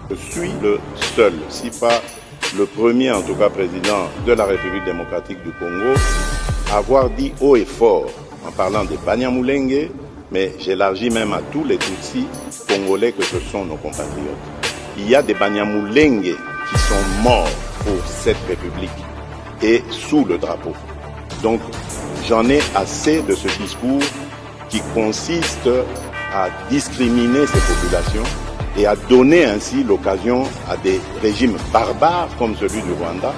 Je suis le seul, si pas le premier en tout cas président de la République démocratique du Congo, à avoir dit haut et fort, en parlant des Banyamulenge, mais j'élargis même à tous les Tutsis congolais que ce sont nos compatriotes. Il y a des Banyamulenge qui sont morts pour cette République et sous le drapeau. Donc j'en ai assez de ce discours qui consiste à discriminer ces populations et à donner ainsi l'occasion à des régimes barbares comme celui du Rwanda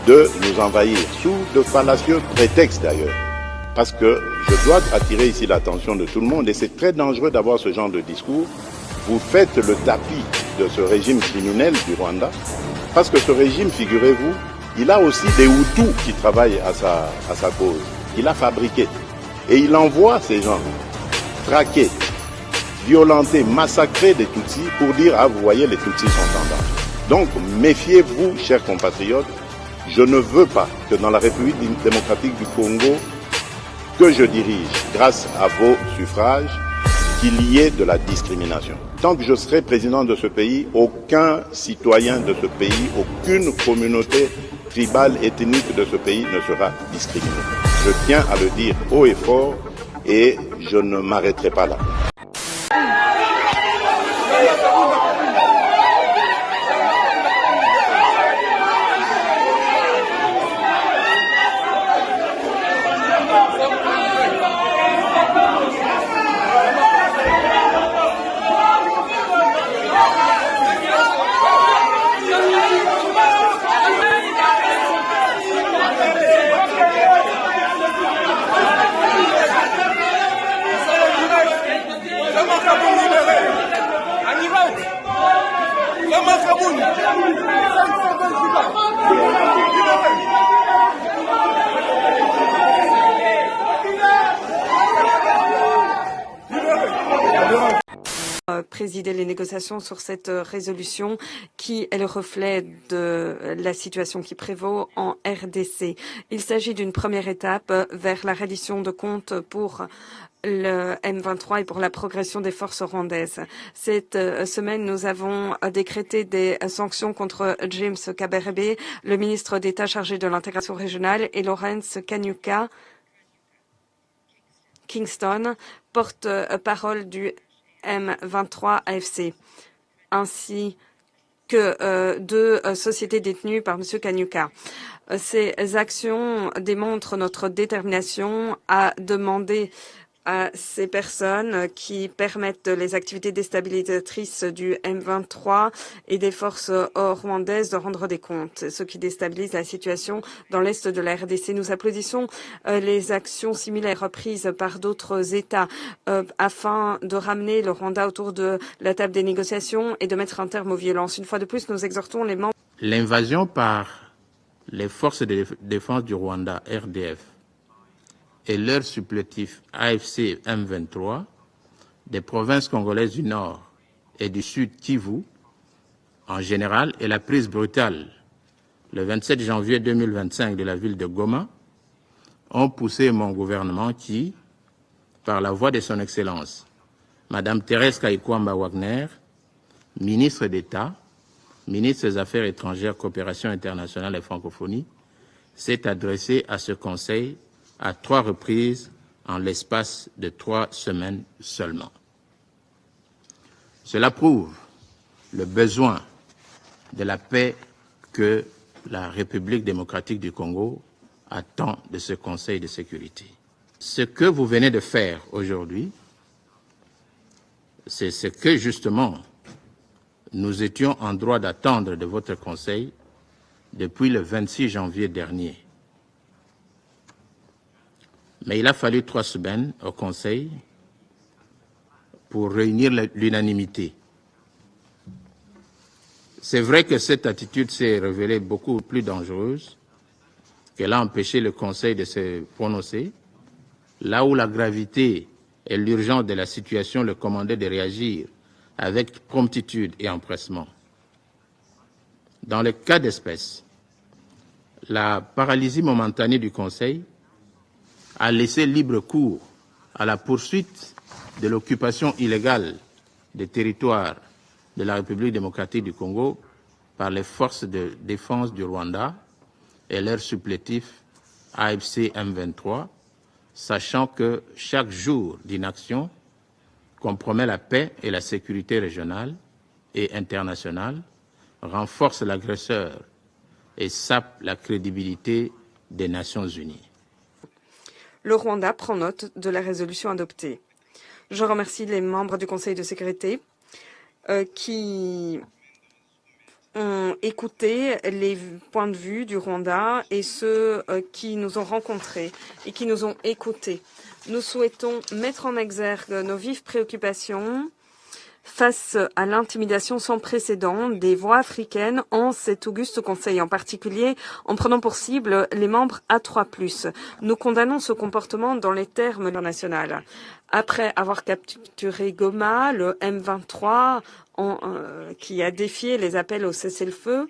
de nous envahir, sous de fallacieux prétextes d'ailleurs. Parce que je dois attirer ici l'attention de tout le monde, et c'est très dangereux d'avoir ce genre de discours. Vous faites le tapis de ce régime criminel du Rwanda, parce que ce régime, figurez-vous, il a aussi des Hutus qui travaillent à sa cause. Il a fabriqué. Et il envoie ces gens traquer, violenter, massacrer des Tutsis pour dire « Ah, vous voyez, les Tutsis sont en danger ». Donc, méfiez-vous, chers compatriotes, je ne veux pas que dans la République démocratique du Congo, que je dirige, grâce à vos suffrages, qu'il y ait de la discrimination. Tant que je serai président de ce pays, aucun citoyen de ce pays, aucune communauté tribale, ethnique de ce pays ne sera discriminé. Je tiens à le dire haut et fort et je ne m'arrêterai pas là. Présider les négociations sur cette résolution qui est le reflet de la situation qui prévaut en RDC. Il s'agit d'une première étape vers la reddition de comptes pour le M23 et pour la progression des forces rwandaises. Cette semaine, nous avons décrété des sanctions contre James Kabarebe, le ministre d'État chargé de l'intégration régionale, et Lawrence Kanyuka Kingston, porte-parole du M23 AFC, ainsi que deux sociétés détenues par M. Kanyuka. Ces actions démontrent notre détermination à demander à ces personnes qui permettent les activités déstabilisatrices du M23 et des forces rwandaises de rendre des comptes, ce qui déstabilise la situation dans l'est de la RDC. Nous applaudissons les actions similaires prises par d'autres États afin de ramener le Rwanda autour de la table des négociations et de mettre un terme aux violences. Une fois de plus, nous exhortons les membres. L'invasion par les forces de défense du Rwanda, RDF, et leur supplétif AFC M23 des provinces congolaises du Nord et du Sud Kivu en général et la prise brutale le 27 janvier 2025 de la ville de Goma ont poussé mon gouvernement qui, par la voix de son Excellence, Madame Thérèse Kayikwamba Wagner, ministre d'État, ministre des Affaires étrangères, coopération internationale et francophonie, s'est adressé à ce Conseil à 3 reprises en l'espace de 3 semaines seulement. Cela prouve le besoin de la paix que la République démocratique du Congo attend de ce Conseil de sécurité. Ce que vous venez de faire aujourd'hui, c'est ce que justement nous étions en droit d'attendre de votre Conseil depuis le 26 janvier dernier. Mais il a fallu 3 semaines au Conseil pour réunir l'unanimité. C'est vrai que cette attitude s'est révélée beaucoup plus dangereuse, qu'elle a empêché le Conseil de se prononcer, là où la gravité et l'urgence de la situation le commandaient de réagir avec promptitude et empressement. Dans le cas d'espèce, la paralysie momentanée du Conseil a laissé libre cours à la poursuite de l'occupation illégale des territoires de la République démocratique du Congo par les forces de défense du Rwanda et leur supplétif AFC M23, sachant que chaque jour d'inaction compromet la paix et la sécurité régionale et internationale, renforce l'agresseur et sape la crédibilité des Nations Unies. Le Rwanda prend note de la résolution adoptée. Je remercie les membres du Conseil de sécurité qui ont écouté les points de vue du Rwanda et ceux qui nous ont rencontrés et qui nous ont écoutés. Nous souhaitons mettre en exergue nos vives préoccupations face à l'intimidation sans précédent des voix africaines en cet auguste Conseil, en particulier en prenant pour cible les membres A3+. Nous condamnons ce comportement dans les termes internationaux. Après avoir capturé Goma, le M23, qui a défié les appels au cessez-le-feu,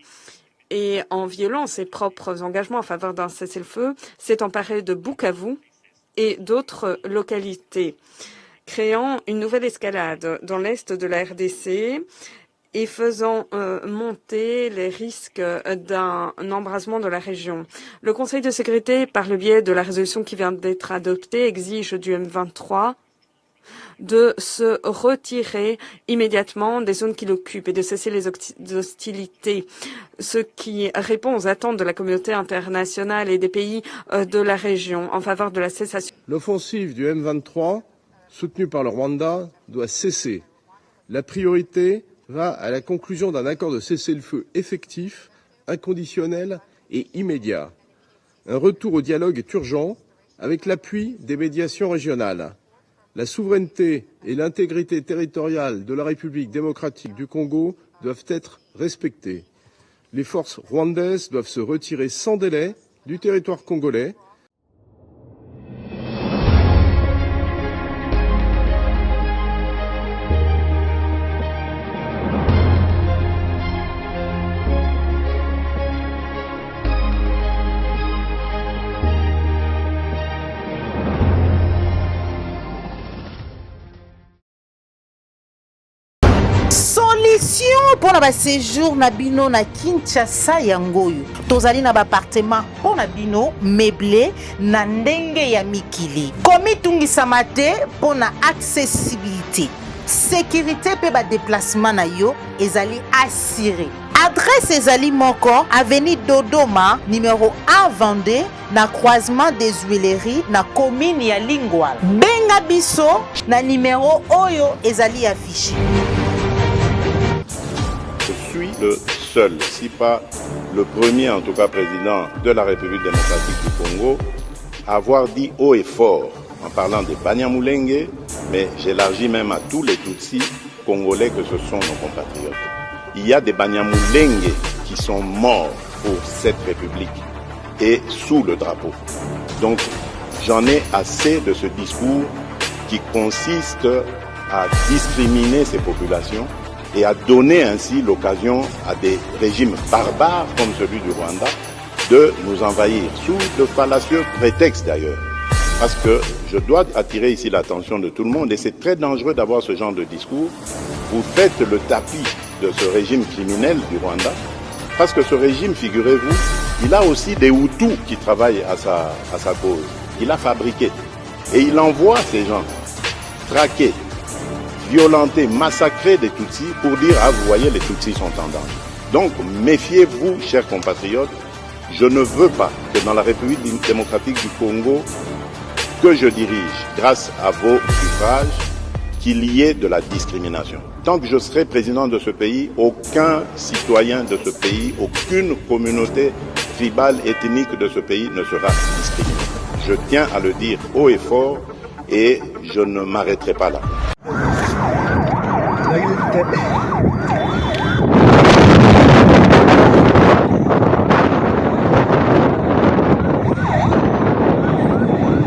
et en violant ses propres engagements en faveur d'un cessez-le-feu, s'est emparé de Bukavu et d'autres localités, créant une nouvelle escalade dans l'est de la RDC et faisant monter les risques d'un embrasement de la région. Le Conseil de sécurité, par le biais de la résolution qui vient d'être adoptée, exige du M23 de se retirer immédiatement des zones qu'il occupe et de cesser les hostilités, ce qui répond aux attentes de la communauté internationale et des pays de la région en faveur de la cessation. L'offensive du M23, soutenue par le Rwanda, doit cesser. La priorité va à la conclusion d'un accord de cessez-le-feu effectif, inconditionnel et immédiat. Un retour au dialogue est urgent avec l'appui des médiations régionales. La souveraineté et l'intégrité territoriale de la République démocratique du Congo doivent être respectées. Les forces rwandaises doivent se retirer sans délai du territoire congolais. Solution pour na séjour na bino na Kinshasa yangoyo. Tozali na appartement pour na bino meublé na ndenge ya mikili. Komi tungisa te pour na accessibilité. Sécurité pe ba déplacement na yo ezali assuré. Adresse ezali moko avenue Dodoma numéro 1 Vendée na croisement des Huileries na commune ya Lingwala. Benga biso na numéro oyo ezali affiché. Je suis le seul, si pas le premier en tout cas président de la République démocratique du Congo, à avoir dit haut et fort en parlant des Banyamulenge, mais j'élargis même à tous les Tutsis congolais que ce sont nos compatriotes. Il y a des Banyamulenge qui sont morts pour cette République et sous le drapeau. Donc j'en ai assez de ce discours qui consiste à discriminer ces populations et à donner ainsi l'occasion à des régimes barbares comme celui du Rwanda de nous envahir, sous de fallacieux prétextes d'ailleurs. Parce que je dois attirer ici l'attention de tout le monde, et c'est très dangereux d'avoir ce genre de discours. Vous faites le tapis de ce régime criminel du Rwanda, parce que ce régime, figurez-vous, il a aussi des Hutus qui travaillent à sa cause. Il a fabriqué. Et il envoie ces gens traquer, violenter, massacrer des Tutsis pour dire « Ah, vous voyez, les Tutsis sont en danger ». Donc, méfiez-vous, chers compatriotes, je ne veux pas que dans la République démocratique du Congo, que je dirige, grâce à vos suffrages, qu'il y ait de la discrimination. Tant que je serai président de ce pays, aucun citoyen de ce pays, aucune communauté tribale, ethnique de ce pays ne sera discriminé. Je tiens à le dire haut et fort et je ne m'arrêterai pas là. «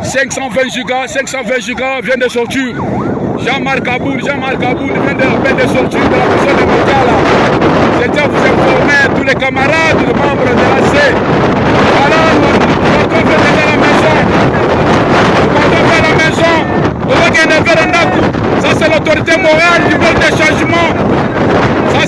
520 gigas vient de sortir. Jean-Marc Aboul vient de sortir de la prison de Mokala. Je tiens à vous informer, tous les camarades, les membres de la C. Voilà, on fait à la maison. On fait à la maison. On va gagner un verre. Ça, c'est l'autorité morale qui veut des changements. Ça,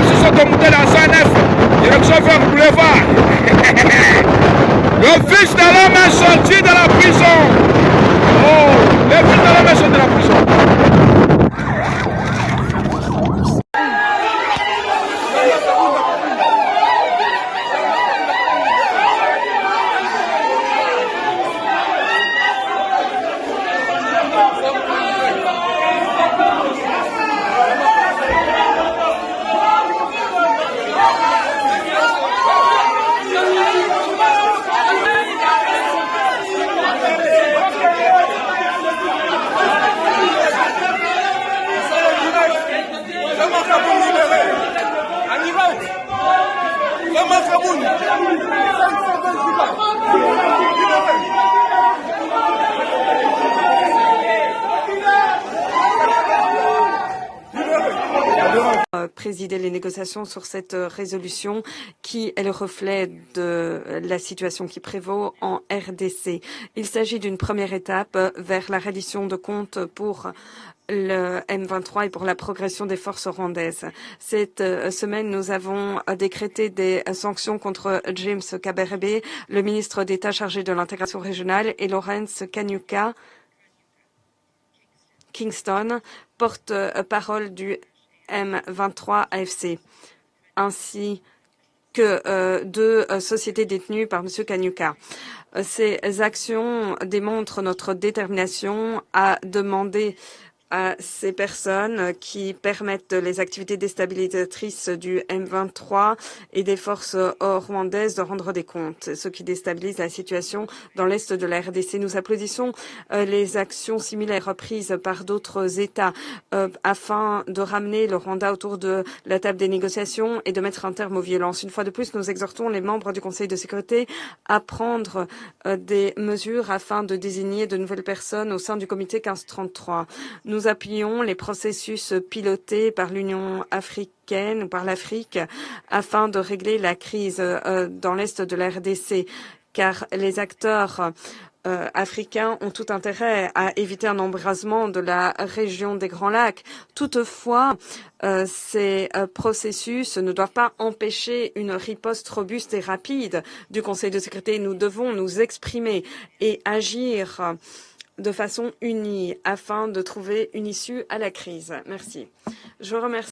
biso tomonte na 109 direction vers boulevard. Le fils de l'homme est sorti de la prison. Oh, le fils de l'homme est sorti de la prison. Présider les négociations sur cette résolution qui est le reflet de la situation qui prévaut en RDC. Il s'agit d'une première étape vers la reddition de comptes pour le M23 et pour la progression des forces rwandaises. Cette semaine, nous avons décrété des sanctions contre James Kabarebe, le ministre d'État chargé de l'intégration régionale, et Lawrence Kanyuka Kingston, porte-parole du M23 AFC, ainsi que deux sociétés détenues par M. Kanyuka. Ces actions démontrent notre détermination à demander à ces personnes qui permettent les activités déstabilisatrices du M23 et des forces rwandaises de rendre des comptes, ce qui déstabilise la situation dans l'est de la RDC. Nous applaudissons les actions similaires prises par d'autres États afin de ramener le Rwanda autour de la table des négociations et de mettre un terme aux violences. Une fois de plus, nous exhortons les membres du Conseil de sécurité à prendre des mesures afin de désigner de nouvelles personnes au sein du comité 1533. Nous appuyons les processus pilotés par l'Union africaine ou par l'Afrique afin de régler la crise dans l'est de la RDC, car les acteurs africains ont tout intérêt à éviter un embrasement de la région des Grands Lacs. Toutefois, ces processus ne doivent pas empêcher une riposte robuste et rapide du Conseil de sécurité. Nous devons nous exprimer et agir de façon unie afin de trouver une issue à la crise. Merci. Je vous remercie.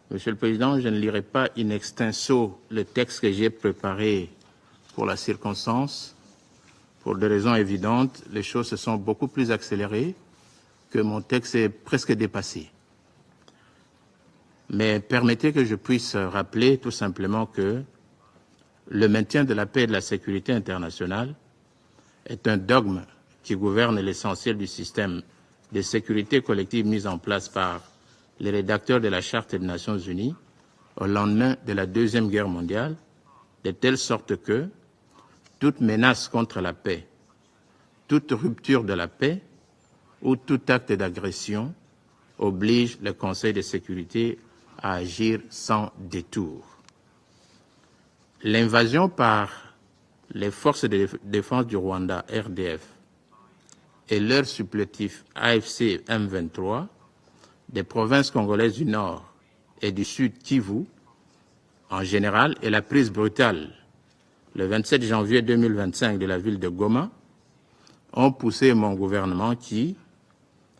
Monsieur le Président, je ne lirai pas in extenso le texte que j'ai préparé pour la circonstance. Pour des raisons évidentes, les choses se sont beaucoup plus accélérées, que mon texte est presque dépassé. Mais permettez que je puisse rappeler tout simplement que le maintien de la paix et de la sécurité internationale est un dogme qui gouverne l'essentiel du système de sécurité collective mis en place par les rédacteurs de la Charte des Nations Unies au lendemain de la Deuxième Guerre mondiale, de telle sorte que toute menace contre la paix, toute rupture de la paix ou tout acte d'agression oblige le Conseil de sécurité à agir sans détour. L'invasion par les forces de défense du Rwanda, RDF, et leur supplétif AFC M23, des provinces congolaises du Nord et du Sud Kivu, en général, et la prise brutale, le 27 janvier 2025 de la ville de Goma, ont poussé mon gouvernement qui,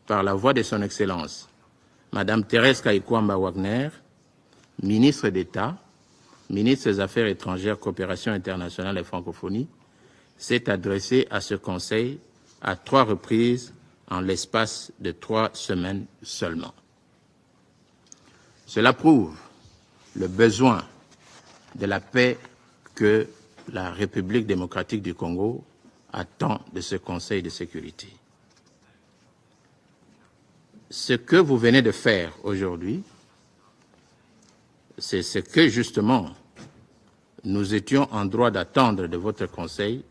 par la voix de son Excellence, Madame Thérèse Kayikwamba Wagner, ministre d'État, ministre des Affaires étrangères, coopération internationale et francophonie, s'est adressé à ce Conseil à 3 reprises en l'espace de 3 semaines seulement. Cela prouve le besoin de la paix que la République démocratique du Congo attend de ce Conseil de sécurité. Ce que vous venez de faire aujourd'hui, c'est ce que, justement, nous étions en droit d'attendre de votre Conseil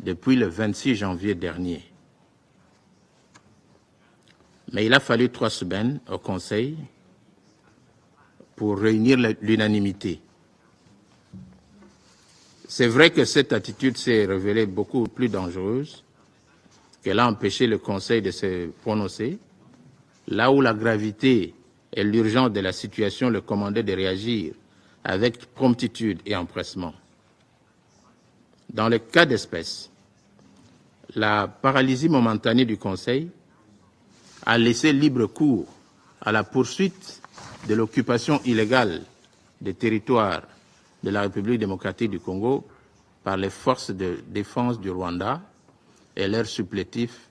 depuis le 26 janvier dernier. Mais il a fallu 3 semaines au Conseil pour réunir l'unanimité. C'est vrai que cette attitude s'est révélée beaucoup plus dangereuse, qu'elle a empêché le Conseil de se prononcer, là où la gravité et l'urgence de la situation le commandaient de réagir avec promptitude et empressement. Dans le cas d'espèce, la paralysie momentanée du Conseil a laissé libre cours à la poursuite de l'occupation illégale des territoires de la République démocratique du Congo par les forces de défense du Rwanda et leur supplétif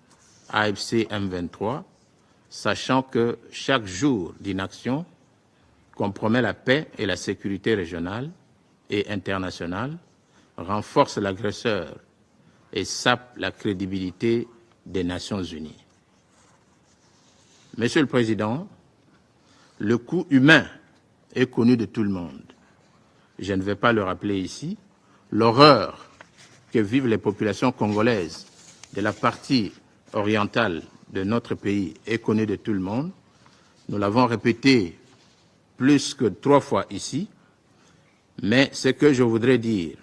AFC M23, sachant que chaque jour d'inaction compromet la paix et la sécurité régionale et internationale, renforce l'agresseur et sape la crédibilité des Nations unies. Monsieur le Président, le coût humain est connu de tout le monde. Je ne vais pas le rappeler ici. L'horreur que vivent les populations congolaises de la partie orientale de notre pays est connue de tout le monde. Nous l'avons répété plus que 3 fois ici. Mais ce que je voudrais dire,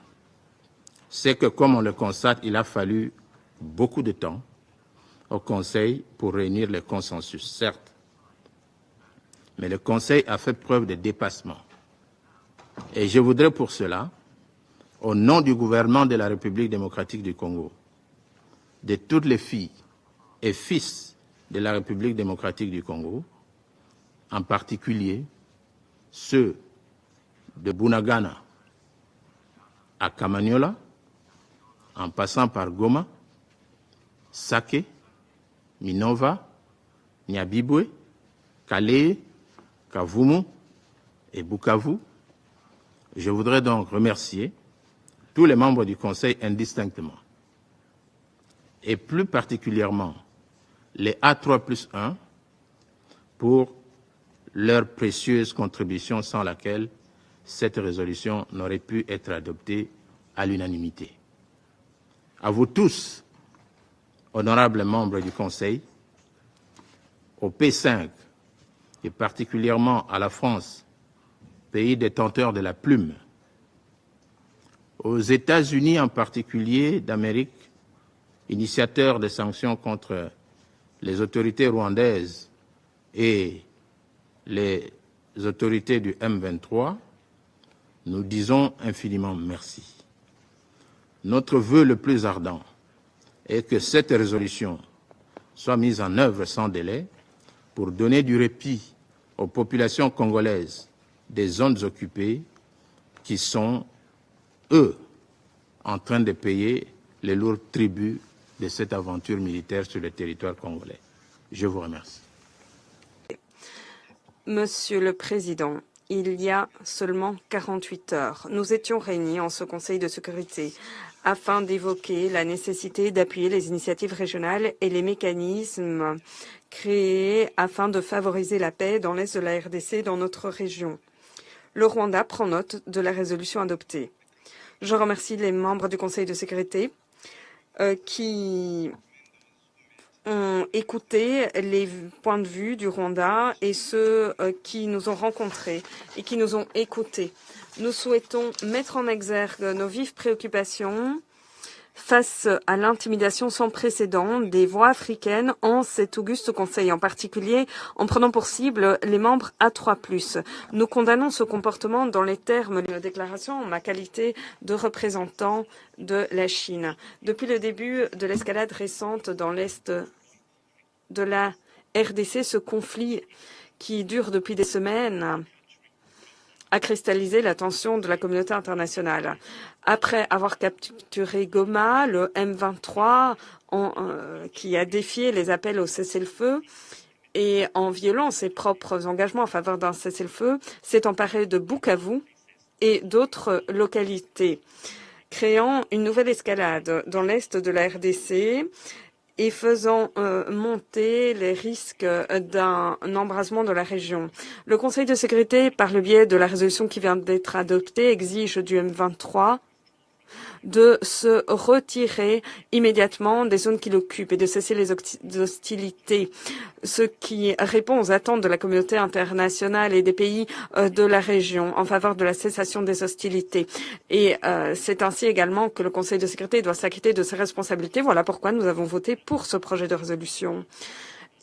c'est que, comme on le constate, il a fallu beaucoup de temps au Conseil pour réunir le consensus, certes. Mais le Conseil a fait preuve de dépassement. Et je voudrais pour cela, au nom du gouvernement de la République démocratique du Congo, de toutes les filles et fils de la République démocratique du Congo, en particulier ceux de Bunagana à Kamanyola, en passant par Goma, Sake, Minova, Nyabibwe, Kale, Kavumu et Bukavu. Je voudrais donc remercier tous les membres du Conseil indistinctement, et plus particulièrement les A3+1 pour leur précieuse contribution sans laquelle cette résolution n'aurait pu être adoptée à l'unanimité. À vous tous, honorables membres du Conseil, au P5 et particulièrement à la France, pays détenteur de la plume, aux États-Unis en particulier d'Amérique, initiateurs des sanctions contre les autorités rwandaises et les autorités du M23, nous disons infiniment merci. Notre vœu le plus ardent est que cette résolution soit mise en œuvre sans délai pour donner du répit aux populations congolaises des zones occupées qui sont, eux, en train de payer les lourds tributs de cette aventure militaire sur le territoire congolais. Je vous remercie. Monsieur le Président, il y a seulement 48 heures, nous étions réunis en ce Conseil de sécurité afin d'évoquer la nécessité d'appuyer les initiatives régionales et les mécanismes créés afin de favoriser la paix dans l'est de la RDC dans notre région. Le Rwanda prend note de la résolution adoptée. Je remercie les membres du Conseil de sécurité qui ont écouté les points de vue du Rwanda et ceux qui nous ont rencontrés et qui nous ont écoutés. Nous souhaitons mettre en exergue nos vives préoccupations face à l'intimidation sans précédent des voix africaines en cet auguste Conseil, en particulier en prenant pour cible les membres A3+. Nous condamnons ce comportement dans les termes de la déclaration en ma qualité de représentant de la Chine. Depuis le début de l'escalade récente dans l'est de la RDC, ce conflit qui dure depuis des semaines a cristallisé l'attention de la communauté internationale. Après avoir capturé Goma, le M23, qui a défié les appels au cessez-le-feu et en violant ses propres engagements en faveur d'un cessez-le-feu, s'est emparé de Bukavu et d'autres localités, créant une nouvelle escalade dans l'est de la RDC et faisant monter les risques d'un embrasement de la région. Le Conseil de sécurité, par le biais de la résolution qui vient d'être adoptée, exige du M23 de se retirer immédiatement des zones qu'il occupe et de cesser les hostilités, ce qui répond aux attentes de la communauté internationale et des pays de la région en faveur de la cessation des hostilités. Et c'est ainsi également que le Conseil de sécurité doit s'acquitter de ses responsabilités. Voilà pourquoi nous avons voté pour ce projet de résolution.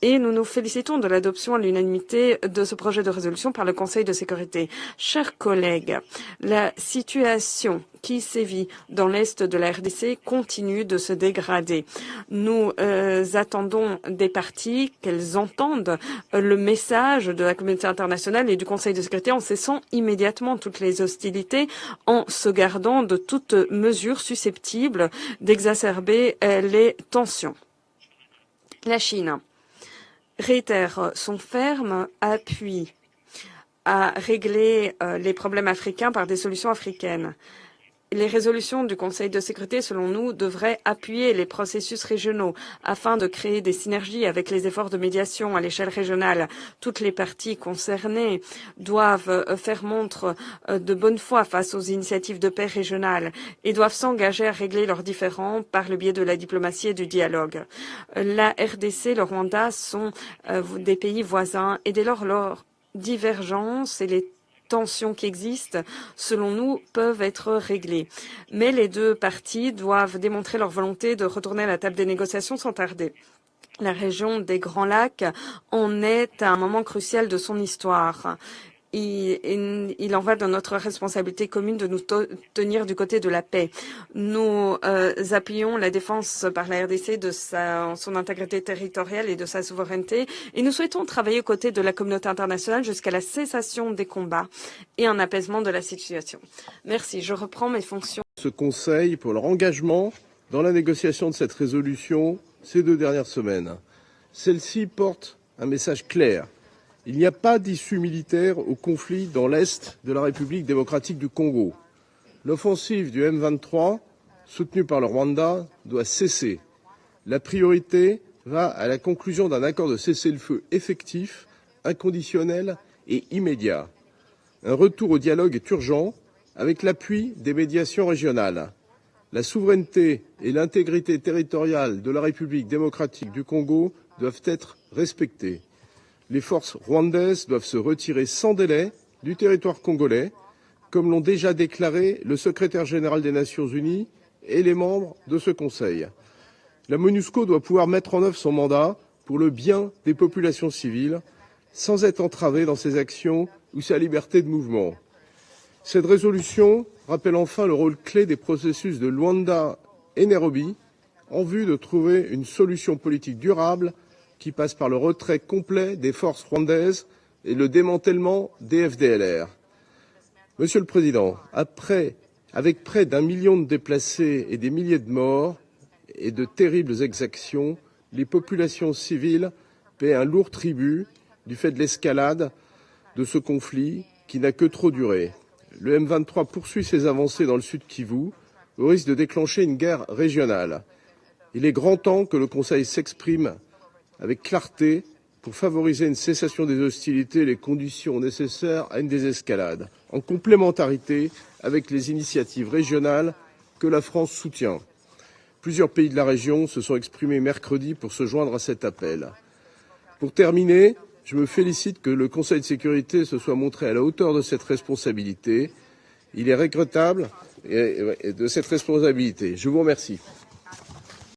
et nous nous félicitons de l'adoption à l'unanimité de ce projet de résolution par le Conseil de sécurité. Chers collègues, la situation qui sévit dans l'est de la RDC continue de se dégrader. Nous attendons des parties qu'elles entendent le message de la communauté internationale et du Conseil de sécurité en cessant immédiatement toutes les hostilités, en se gardant de toute mesure susceptible d'exacerber les tensions. La Chine réitère son ferme appui à régler les problèmes africains par des solutions africaines. Les résolutions du Conseil de sécurité, selon nous, devraient appuyer les processus régionaux afin de créer des synergies avec les efforts de médiation à l'échelle régionale. Toutes les parties concernées doivent faire montre de bonne foi face aux initiatives de paix régionales et doivent s'engager à régler leurs différends par le biais de la diplomatie et du dialogue. La RDC, le Rwanda sont des pays voisins et dès lors leurs divergences et les tensions qui existent, selon nous, peuvent être réglées. Mais les deux parties doivent démontrer leur volonté de retourner à la table des négociations sans tarder. La région des Grands Lacs en est à un moment crucial de son histoire. Il en va de notre responsabilité commune de nous tenir du côté de la paix. Nous appuyons la défense par la RDC de son intégrité territoriale et de sa souveraineté et nous souhaitons travailler aux côtés de la communauté internationale jusqu'à la cessation des combats et un apaisement de la situation. Merci. Je reprends mes fonctions. Ce Conseil pour leur engagement dans la négociation de cette résolution ces 2 dernières semaines. Celle-ci porte un message clair. Il n'y a pas d'issue militaire au conflit dans l'Est de la République démocratique du Congo. L'offensive du M23, soutenue par le Rwanda, doit cesser. La priorité va à la conclusion d'un accord de cessez-le-feu effectif, inconditionnel et immédiat. Un retour au dialogue est urgent avec l'appui des médiations régionales. La souveraineté et l'intégrité territoriale de la République démocratique du Congo doivent être respectées. Les forces rwandaises doivent se retirer sans délai du territoire congolais, comme l'ont déjà déclaré le secrétaire général des Nations Unies et les membres de ce Conseil. La MONUSCO doit pouvoir mettre en œuvre son mandat pour le bien des populations civiles, sans être entravée dans ses actions ou sa liberté de mouvement. Cette résolution rappelle enfin le rôle clé des processus de Luanda et Nairobi en vue de trouver une solution politique durable qui passe par le retrait complet des forces rwandaises et le démantèlement des FDLR. Monsieur le Président, avec près d'1 million de déplacés et des milliers de morts et de terribles exactions, les populations civiles paient un lourd tribut du fait de l'escalade de ce conflit qui n'a que trop duré. Le M23 poursuit ses avancées dans le sud Kivu au risque de déclencher une guerre régionale. Il est grand temps que le Conseil s'exprime avec clarté pour favoriser une cessation des hostilités et les conditions nécessaires à une désescalade, en complémentarité avec les initiatives régionales que la France soutient. Plusieurs pays de la région se sont exprimés mercredi pour se joindre à cet appel. Pour terminer, je me félicite que le Conseil de sécurité se soit montré à la hauteur de cette responsabilité. Il est regrettable de cette responsabilité. Je vous remercie.